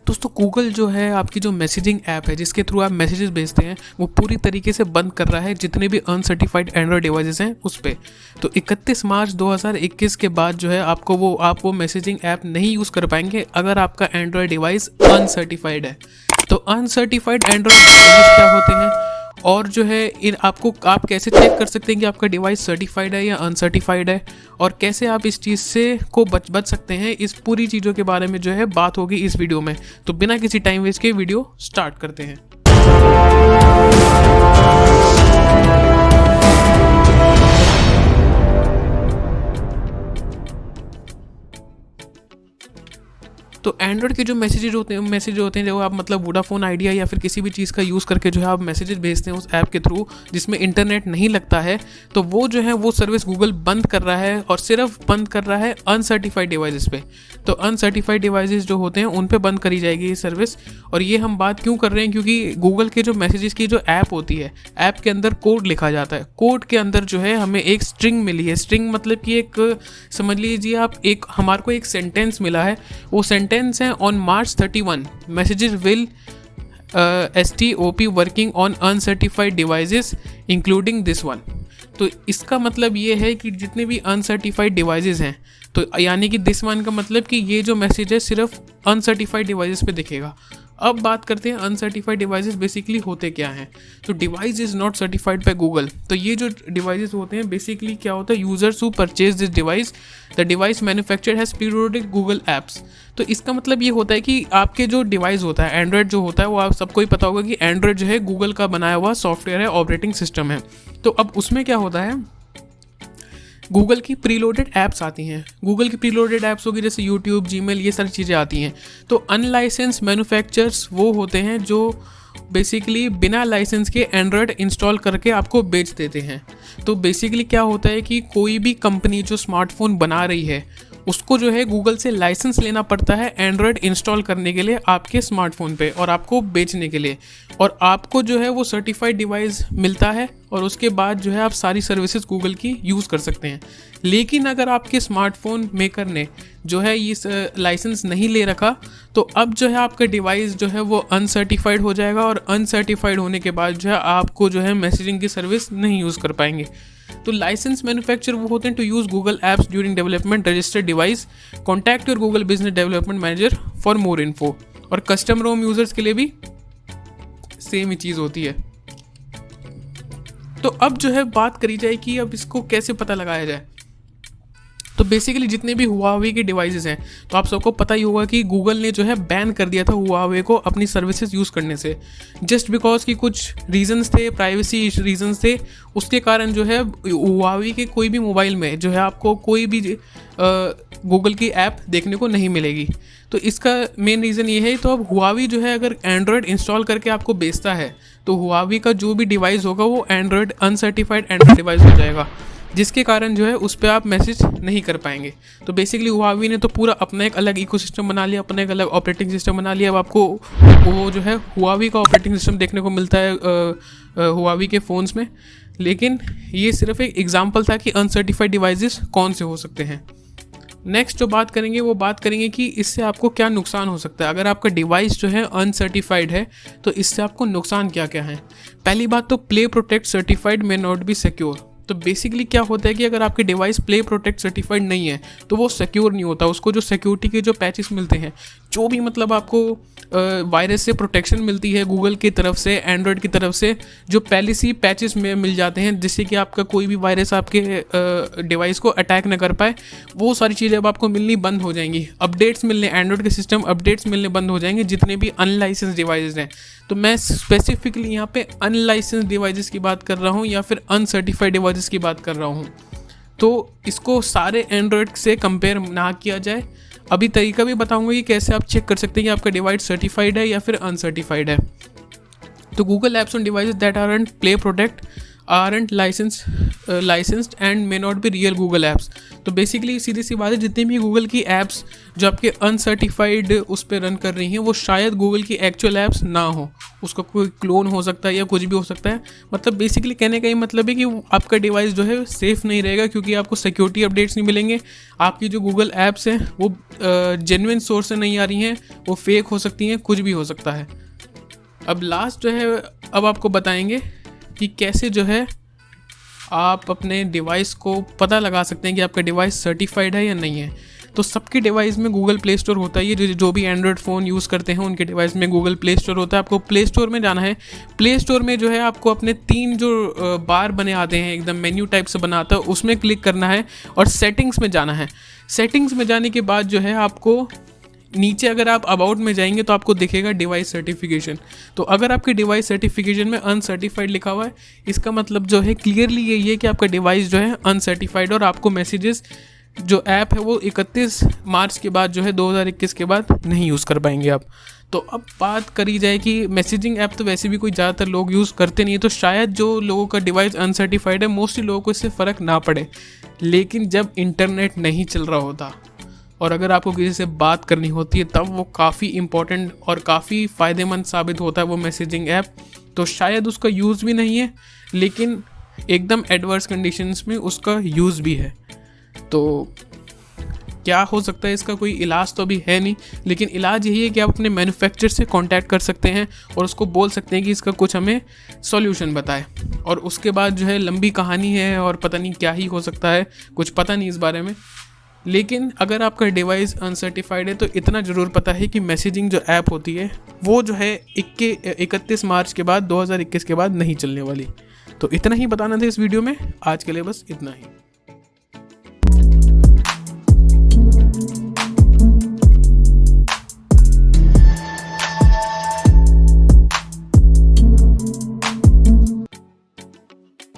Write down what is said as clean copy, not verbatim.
दोस्तों गूगल जो है आपकी जो मैसेजिंग ऐप है जिसके थ्रू आप मैसेजेस भेजते हैं वो पूरी तरीके से बंद कर रहा है जितने भी अनसर्टिफाइड एंड्रॉयड डिवाइसेस हैं उस पर। तो 31 मार्च 2021 के बाद जो है आप वो मैसेजिंग ऐप नहीं यूज़ कर पाएंगे अगर आपका एंड्रॉयड डिवाइस अनसर्टिफाइड है। तो अनसर्टिफाइड एंड्रॉयड डिवाइसेस क्या होते हैं और जो है आप कैसे चेक कर सकते हैं कि आपका डिवाइस सर्टिफाइड है या अनसर्टिफाइड है, और कैसे आप इस चीज़ से बच सकते हैं, इस पूरी चीज़ों के बारे में जो है बात होगी इस वीडियो में। तो बिना किसी टाइम वेस्ट के वीडियो स्टार्ट करते हैं। तो एंड्रॉयड के जो मैसेज होते हैं जो आप मतलब वोडाफोन आइडिया या फिर किसी भी चीज़ का यूज़ करके जो है आप मैसेजेस भेजते हैं उस ऐप के थ्रू जिसमें इंटरनेट नहीं लगता है, तो वो जो है वो सर्विस गूगल बंद कर रहा है और सिर्फ बंद कर रहा है अनसर्टिफाइड डिवाइसेस पे। तो अनसर्टिफाइड डिवाइसेस जो होते हैं उन पे बंद करी जाएगी ये सर्विस। और ये हम बात क्यों कर रहे हैं, क्योंकि गूगल के जो मैसेजेस की जो ऐप होती है, ऐप के अंदर कोड लिखा जाता है। कोड के अंदर जो है हमें एक स्ट्रिंग मिली है। स्ट्रिंग मतलब कि एक समझ लीजिए आप हमारे को एक सेंटेंस मिला है। वो सेंटेंस है on March 31 messages will stop working on uncertified devices including this one। तो इसका मतलब ये है कि जितने भी अनसर्टिफाइड डिवाइसेस हैं, तो यानी कि दिस वन का मतलब कि ये जो मैसेज है सिर्फ अनसर्टिफाइड डिवाइसेस पे दिखेगा। अब बात करते हैं अनसर्टिफाइड डिवाइसेस बेसिकली होते क्या हैं। तो device is not certified by Google. तो ये जो डिवाइसेस होते हैं बेसिकली क्या होता है, users who purchase this device the device manufactured has preloaded Google apps. तो इसका मतलब ये होता है कि आपके जो डिवाइस होता है एंड्रॉयड जो होता है वो आप सबको ही पता होगा कि एंड्रॉयड जो है गूगल का बनाया हुआ सॉफ्टवेयर है, ऑपरेटिंग सिस्टम है। तो अब उसमें क्या होता है, गूगल की प्रीलोडेड ऐप्स आती हैं। गूगल की प्रीलोडेड ऐप्स होगी जैसे यूट्यूब, जीमेल, ये सारी चीज़ें आती हैं। तो अनलाइसेंस मैन्युफैक्चरर्स वो होते हैं जो बेसिकली बिना लाइसेंस के एंड्रॉयड इंस्टॉल करके आपको बेच देते हैं। तो बेसिकली क्या होता है कि कोई भी कंपनी जो स्मार्टफोन बना रही है उसको जो है गूगल से लाइसेंस लेना पड़ता है एंड्रॉयड इंस्टॉल करने के लिए आपके स्मार्टफोन पे और आपको बेचने के लिए, और आपको जो है वो सर्टिफाइड डिवाइस मिलता है और उसके बाद जो है आप सारी सर्विसेज गूगल की यूज़ कर सकते हैं। लेकिन अगर आपके स्मार्टफोन मेकर ने जो है इस लाइसेंस नहीं ले रखा, तो अब जो है आपका डिवाइस जो है वो अनसर्टिफाइड हो जाएगा, और अनसर्टिफाइड होने के बाद जो है आपको जो है मैसेजिंग की सर्विस नहीं यूज़ कर पाएंगे। तो लाइसेंस मैन्युफैक्चर वो होते हैं to use Google apps during development registered device, contact your Google business development manager for more info. और कस्टम रोम यूज़र्स के लिए भी सेम ही चीज़ होती है। तो अब जो है बात करी जाए कि अब इसको कैसे पता लगाया जाए। तो बेसिकली जितने भी हुआवे के डिवाइसेस हैं, तो आप सबको पता ही होगा कि गूगल ने जो है बैन कर दिया था हुआवे को अपनी सर्विसेज यूज़ करने से, जस्ट बिकॉज कि कुछ रीजंस थे, प्राइवेसी रीजंस थे। उसके कारण जो है हुआवे के कोई भी मोबाइल में जो है आपको कोई भी गूगल की ऐप देखने को नहीं मिलेगी। तो इसका मेन रीज़न ये है। तो अब हुआवी जो है अगर एंड्रॉयड इंस्टॉल करके आपको बेचता है तो हुआवी का जो भी डिवाइस होगा वो एंड्रॉयड अनसर्टिफाइड एंड्रॉयड डिवाइस हो जाएगा, जिसके कारण जो है उस पर आप मैसेज नहीं कर पाएंगे। तो बेसिकली हुआवी ने तो पूरा अपना एक अलग इकोसिस्टम बना लिया, अपना एक अलग ऑपरेटिंग सिस्टम बना लिया। अब आपको वो जो है हुआवी का ऑपरेटिंग सिस्टम देखने को मिलता है हुआवी के फ़ोन्स में। लेकिन ये सिर्फ एक एग्जांपल था कि अनसर्टिफाइड डिवाइसेस कौन से हो सकते हैं। नेक्स्ट जो बात करेंगे वो बात करेंगे कि इससे आपको क्या नुकसान हो सकता है। अगर आपका डिवाइस जो है अनसर्टिफाइड है तो इससे आपको नुकसान क्या क्या है। पहली बात तो play protect certified may not be secure. तो बेसिकली क्या होता है कि अगर आपके डिवाइस प्ले प्रोटेक्ट सर्टिफाइड नहीं है तो वो सिक्योर नहीं होता। उसको जो सिक्योरिटी के जो पैचेस मिलते हैं, जो भी मतलब आपको वायरस से प्रोटेक्शन मिलती है गूगल की तरफ से, एंड्रॉयड की तरफ से, जो पहले से ही पैचेस में मिल जाते हैं जिससे कि आपका कोई भी वायरस आपके डिवाइस को अटैक न कर पाए, वो सारी चीज़ें अब आपको मिलनी बंद हो जाएंगी। अपडेट्स मिलने, एंड्रॉयड के सिस्टम अपडेट्स मिलने बंद हो जाएंगे जितने भी अनलाइसेंस डिवाइसेस हैं। तो मैं स्पेसिफिकली यहाँ पे अनलाइसेंस डिवाइसेस की बात कर रहा हूँ या फिर अनसर्टिफाइड डिवाइसेस की बात कर रहा हूँ। तो इसको सारे एंड्रॉयड से कंपेयर ना किया जाए। अभी तरीका भी बताऊंगा कि कैसे आप चेक कर सकते हैं कि आपका डिवाइस सर्टिफाइड है या फिर अनसर्टिफाइड है। तो Google apps on devices that are and play protect aren't licensed and may not be real Google apps. तो बेसिकली सीधी सी बात है, जितनी भी गूगल की ऐप्स जो आपके अनसर्टिफाइड उस पर रन कर रही हैं वो शायद गूगल की एक्चुअल ऐप्स ना हो, उसका कोई क्लोन हो सकता है या कुछ भी हो सकता है। मतलब बेसिकली कहने का ये मतलब है कि आपका डिवाइस जो है सेफ़ नहीं रहेगा, क्योंकि आपको सिक्योरिटी अपडेट्स नहीं मिलेंगे। आपकी जो गूगल ऐप्स हैं वो जेन्युइन सोर्स से नहीं आ रही हैं, वो फेक हो सकती हैं, कुछ भी हो सकता है। अब लास्ट जो है, अब आपको बताएंगे कि कैसे जो है आप अपने डिवाइस को पता लगा सकते हैं कि आपका डिवाइस सर्टिफाइड है या नहीं है। तो सबके डिवाइस में गूगल प्ले स्टोर होता है, ये जो भी एंड्रॉयड फ़ोन यूज़ करते हैं उनके डिवाइस में गूगल प्ले स्टोर होता है। आपको प्ले स्टोर में जाना है। प्ले स्टोर में जो है आपको अपने 3 जो बार बने आते हैं, एकदम मेन्यू टाइप से बना आता है, उसमें क्लिक करना है और सेटिंग्स में जाना है। सेटिंग्स में जाने के बाद जो है आपको नीचे अगर आप अबाउट में जाएंगे तो आपको दिखेगा डिवाइस सर्टिफिकेशन। तो अगर आपके डिवाइस सर्टिफिकेशन में अनसर्टिफाइड लिखा हुआ है, इसका मतलब जो है क्लियरली यही है कि आपका डिवाइस जो है अनसर्टिफाइड, और आपको मैसेजेस जो ऐप है वो 31 मार्च के बाद जो है 2021 के बाद नहीं यूज़ कर पाएंगे आप। तो अब बात करी जाए कि मैसेजिंग ऐप तो वैसे भी कोई ज़्यादातर लोग यूज़ करते नहीं है, तो शायद जो लोगों का डिवाइस अनसर्टिफाइड है मोस्टली लोगों को इससे फ़र्क ना पड़े। लेकिन जब इंटरनेट नहीं चल रहा होता और अगर आपको किसी से बात करनी होती है, तब वो काफ़ी इम्पॉर्टेंट और काफ़ी फ़ायदेमंद साबित होता है वो मैसेजिंग ऐप। तो शायद उसका यूज़ भी नहीं है, लेकिन एकदम एडवर्स कंडीशंस में उसका यूज़ भी है। तो क्या हो सकता है, इसका कोई इलाज तो अभी है नहीं, लेकिन इलाज यही है कि आप अपने मैन्युफैक्चरर से कांटेक्ट कर सकते हैं और उसको बोल सकते हैं कि इसका कुछ हमें सॉल्यूशन बताए। और उसके बाद जो है लंबी कहानी है और पता नहीं क्या ही हो सकता है, कुछ पता नहीं इस बारे में। लेकिन अगर आपका डिवाइस अनसर्टिफाइड है तो इतना ज़रूर पता है कि मैसेजिंग जो ऐप होती है वो जो है 31 मार्च के बाद 2021 के बाद नहीं चलने वाली। तो इतना ही बताना था इस वीडियो में। आज के लिए बस इतना ही।